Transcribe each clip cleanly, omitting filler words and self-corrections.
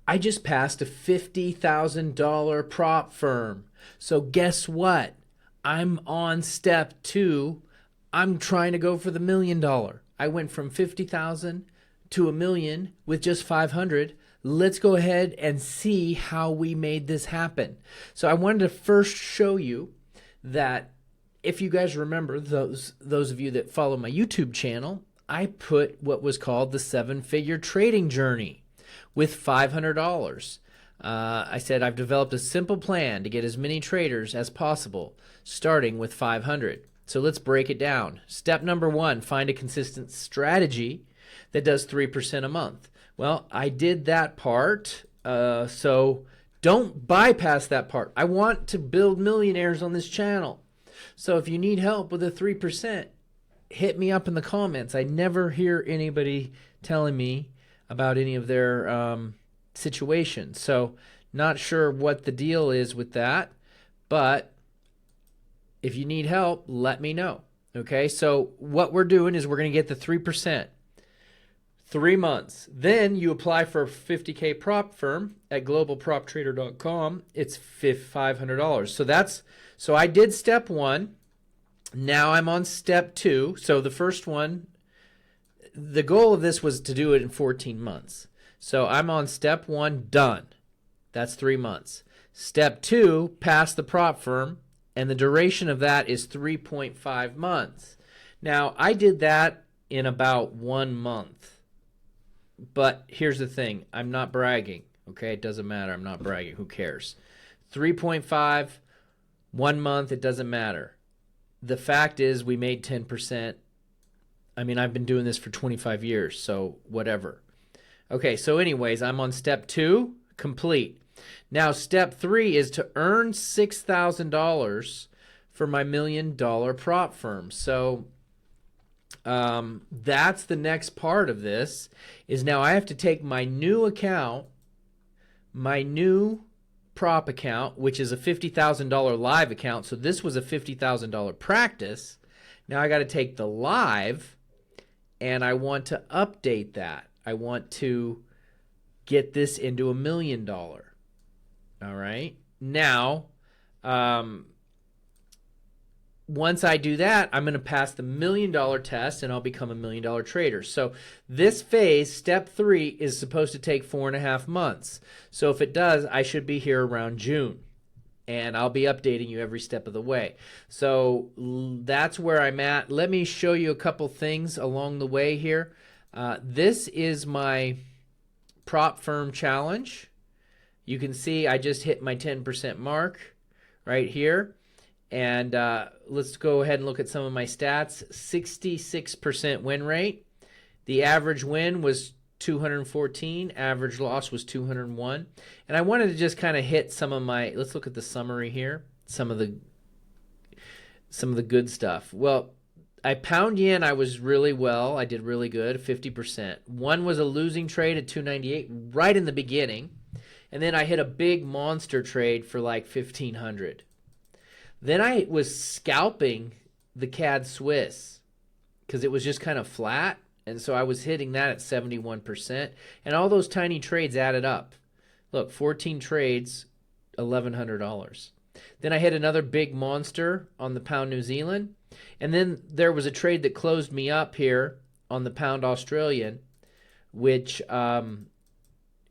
I just passed a $50,000 prop firm. So guess what? I'm on step 2. I'm trying to go for the $1 million. I went from 50,000 to $1 million with just 500. Let's go ahead and see how we made this happen. So I wanted to first show you that if you guys remember, those of you that follow my YouTube channel, I put what was called the 7-figure trading journey with $500. I said I've developed a simple plan to get as many traders as possible, starting with 500. So let's break it down. Step number 1, find a consistent strategy that does 3% a month. Well, I did that part, so don't bypass that part. I want to build millionaires on this channel. So if you need help with the 3%, hit me up in the comments. I never hear anybody telling me about any of their situations. So not sure what the deal is with that, but if you need help, let me know. Okay, so what we're doing is we're going to get the 3%. 3 months. Then you apply for a 50K prop firm at globalproptrader.com. It's $500. So I did step 1. Now I'm on step 2. So the first one, the goal of this was to do it in 14 months. So I'm on step 1, done. That's 3 months. Step 2, pass the prop firm, and the duration of that is 3.5 months. Now I did that in about 1 month. But here's the thing, I'm not bragging, okay? It doesn't matter, I'm not bragging, who cares? 3.5, 1 month, it doesn't matter. The fact is we made 10%. I mean, I've been doing this for 25 years, so whatever. Okay, so anyways, I'm on step 2, complete. Now step 3 is to earn $6,000 for my $1 million prop firm. So that's the next part of this, is now I have to take my new account, my new prop account, which is a $50,000 live account. So this was a $50,000 practice. Now I got to take the live and I want to update that. I want to get this into $1 million. All right. Now, once I do that, I'm going to pass the $1 million test and I'll become a $1 million trader. So this phase, step 3, is supposed to take 4.5 months. So if it does, I should be here around June. And I'll be updating you every step of the way. So that's where I'm at. Let me show you a couple things along the way here. This is my prop firm challenge. You can see I just hit my 10% mark right here. And let's go ahead and look at some of my stats. 66% win rate. The average win was 214. Average loss was 201. And I wanted to just kind of hit some of my, let's look at the summary here. Some of the good stuff. Well, I pound yen, I was really well. I did really good, 50%. One was a losing trade at 298 right in the beginning. And then I hit a big monster trade for like 1,500. Then I was scalping the CAD Swiss because it was just kind of flat. And so I was hitting that at 71%. And all those tiny trades added up. Look, 14 trades, $1,100. Then I hit another big monster on the pound New Zealand. And then there was a trade that closed me up here on the pound Australian, which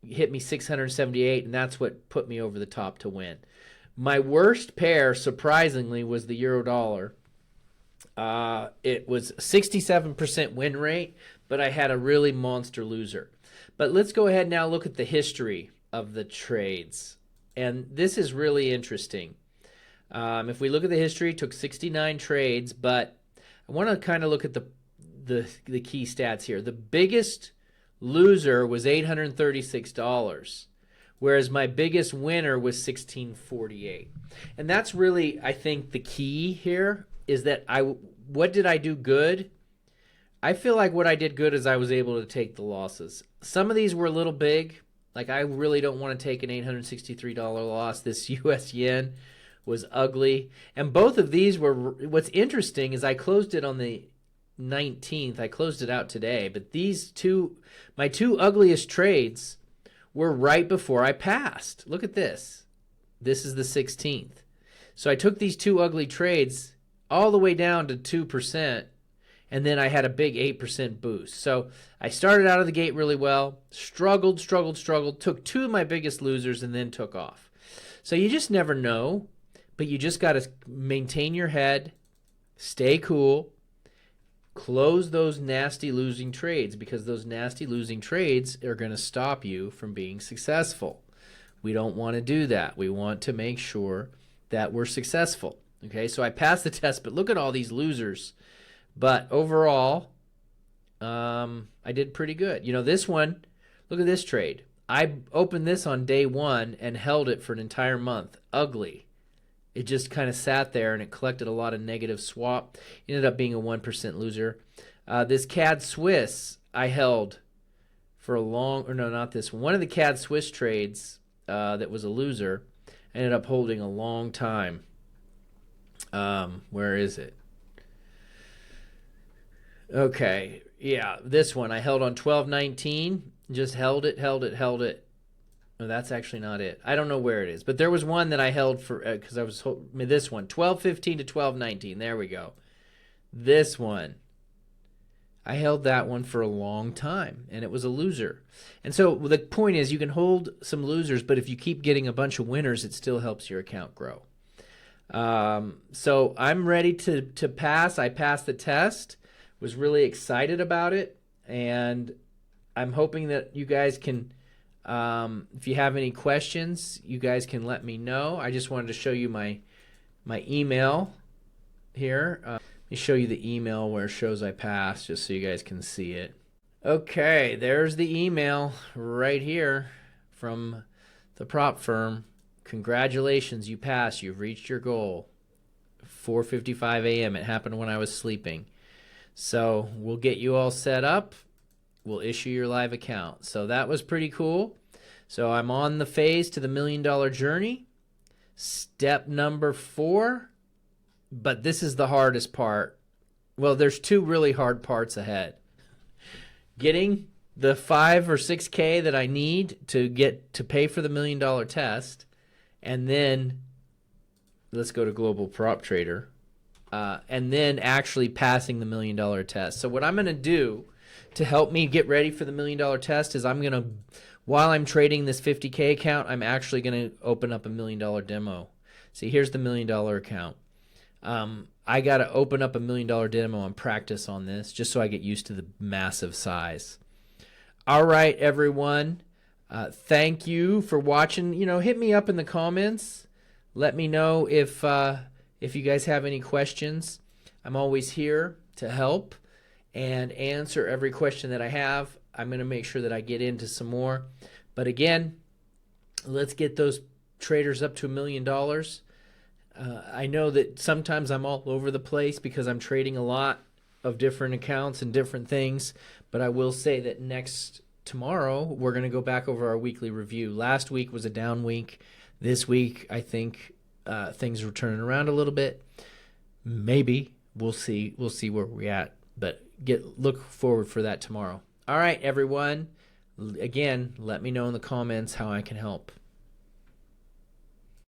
hit me 678. And that's what put me over the top to win. My worst pair, surprisingly, was the euro dollar. It was 67% win rate, but I had a really monster loser. But let's go ahead now look at the history of the trades. And this is really interesting. If we look at the history, it took 69 trades, but I want to kind of look at the key stats here. The biggest loser was $836. Whereas my biggest winner was 1648. And that's really, I think, the key here is that what did I do good? I feel like what I did good is I was able to take the losses. Some of these were a little big. Like I really don't want to take an $863 loss. This US yen was ugly. And both of these were, what's interesting is I closed it on the 19th. I closed it out today. But these two, my two ugliest trades were right before I passed. Look at this. This is the 16th. So I took these two ugly trades all the way down to 2%, and then I had a big 8% boost. So I started out of the gate really well, struggled, took two of my biggest losers, and then took off. So you just never know, but you just got to maintain your head, stay cool, close those nasty losing trades, because those nasty losing trades are going to stop you from being successful. We don't want to do that. We want to make sure that we're successful. Okay, so I passed the test, but look at all these losers. But overall, I did pretty good. You know, this one, look at this trade. I opened this on day one and held it for an entire month. Ugly. It just kind of sat there and it collected a lot of negative swap. It ended up being a 1% loser. This CAD Swiss I held for a long, or no, not this one. One of the CAD Swiss trades that was a loser, I ended up holding a long time. Where is it? Okay, yeah, this one I held on 12.19. Just held it. No, that's actually not it. I don't know where it is, but there was one that I held for because I was this one 12.15 to 12.19. There we go. This one, I held that one for a long time, and it was a loser. And so the point is, you can hold some losers, but if you keep getting a bunch of winners, it still helps your account grow. So I'm ready to pass. I passed the test. Was really excited about it, and I'm hoping that you guys can. If you have any questions, you guys can let me know. I just wanted to show you my email here. Let me show you the email where it shows I passed, just so you guys can see it. Okay, there's the email right here from the prop firm. Congratulations, you passed. You've reached your goal. 4:55 a.m. It happened when I was sleeping. So we'll get you all set up. We'll issue your live account. So that was pretty cool. So I'm on the phase to the $1 million journey. Step number 4. But this is the hardest part. Well, there's two really hard parts ahead. Getting the 5 or 6K that I need to get to pay for the $1 million test. And then let's go to Global Prop Trader. And then actually passing the $1 million test. So what I'm going to do to help me get ready for the $1 million test is I'm going to, while I'm trading this 50K account, I'm actually going to open up a $1 million demo. See, here's the $1 million account. I got to open up a $1 million demo and practice on this just so I get used to the massive size. All right, everyone. Thank you for watching. You know, hit me up in the comments. Let me know if you guys have any questions. I'm always here to help and answer every question that I have. I'm going to make sure that I get into some more. But again, let's get those traders up to $1 million. I know that sometimes I'm all over the place because I'm trading a lot of different accounts and different things. But I will say that tomorrow, we're going to go back over our weekly review. Last week was a down week. This week, I think things are turning around a little bit. Maybe. We'll see where we're at. But look forward for that tomorrow. All right, everyone. Again, let me know in the comments how I can help.